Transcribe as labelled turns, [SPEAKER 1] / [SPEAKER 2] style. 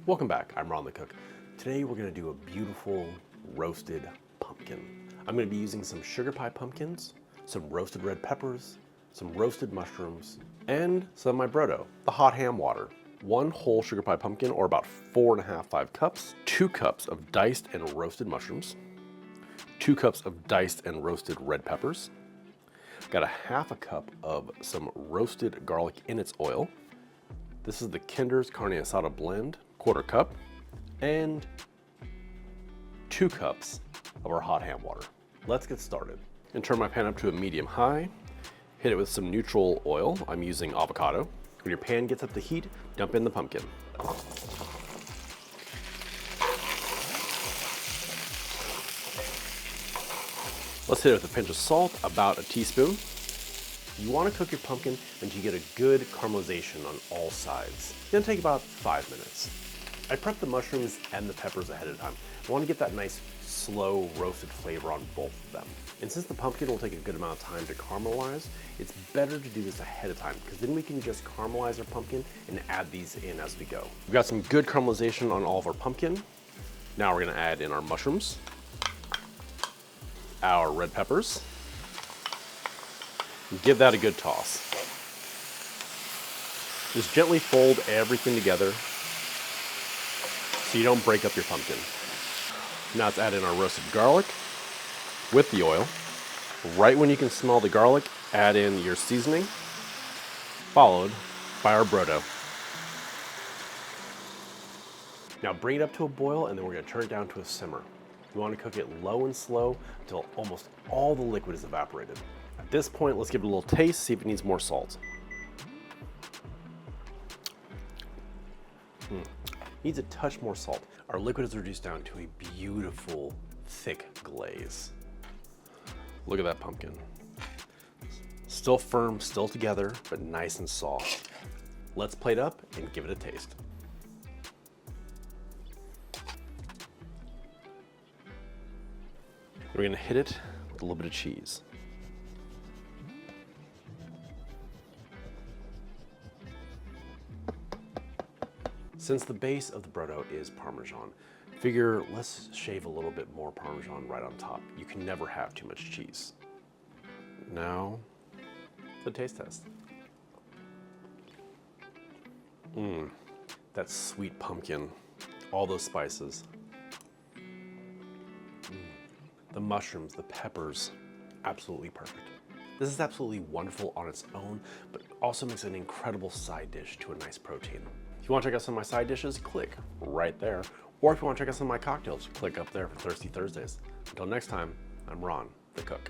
[SPEAKER 1] Welcome back, I'm Ron the Cook. Today we're gonna do a beautiful roasted pumpkin. I'm gonna be using some sugar pie pumpkins, some roasted red peppers, some roasted mushrooms, and some of my brodo, the hot ham water. 1 whole sugar pie pumpkin, or about 4.5–5 cups, 2 cups of diced and roasted mushrooms, 2 cups of diced and roasted red peppers, got a 1/2 cup of some roasted garlic in its oil. This is the Kinder's Carne Asada blend, 1/4 cup, and 2 cups of our hot ham water. Let's get started. And turn my pan up to a medium high, hit it with some neutral oil. I'm using avocado. When your pan gets up to heat, dump in the pumpkin. Let's hit it with a pinch of salt, about a teaspoon. You want to cook your pumpkin until you get a good caramelization on all sides. It's gonna take about 5 minutes. I prep the mushrooms and the peppers ahead of time. I want to get that nice, slow, roasted flavor on both of them. And since the pumpkin will take a good amount of time to caramelize, it's better to do this ahead of time, because then we can just caramelize our pumpkin and add these in as we go. We've got some good caramelization on all of our pumpkin. Now we're gonna add in our mushrooms, our red peppers, and give that a good toss. Just gently fold everything together so you don't break up your pumpkin. Now let's add in our roasted garlic with the oil. Right when you can smell the garlic, add in your seasoning, followed by our brodo. Now bring it up to a boil, and then we're gonna turn it down to a simmer. You wanna cook it low and slow until almost all the liquid is evaporated. At this point, let's give it a little taste, see if it needs more salt. Needs a touch more salt. Our liquid is reduced down to a beautiful, thick glaze. Look at that pumpkin. Still firm, still together, but nice and soft. Let's plate up and give it a taste. We're gonna hit it with a little bit of cheese. Since the base of the brodo is Parmesan, figure let's shave a little bit more Parmesan right on top. You can never have too much cheese. Now, the taste test. That sweet pumpkin, all those spices. The mushrooms, the peppers, absolutely perfect. This is absolutely wonderful on its own, but also makes an incredible side dish to a nice protein. If you want to check out some of my side dishes, click right there. Or if you want to check out some of my cocktails, click up there for Thirsty Thursdays. Until next time, I'm Ron, the Cook.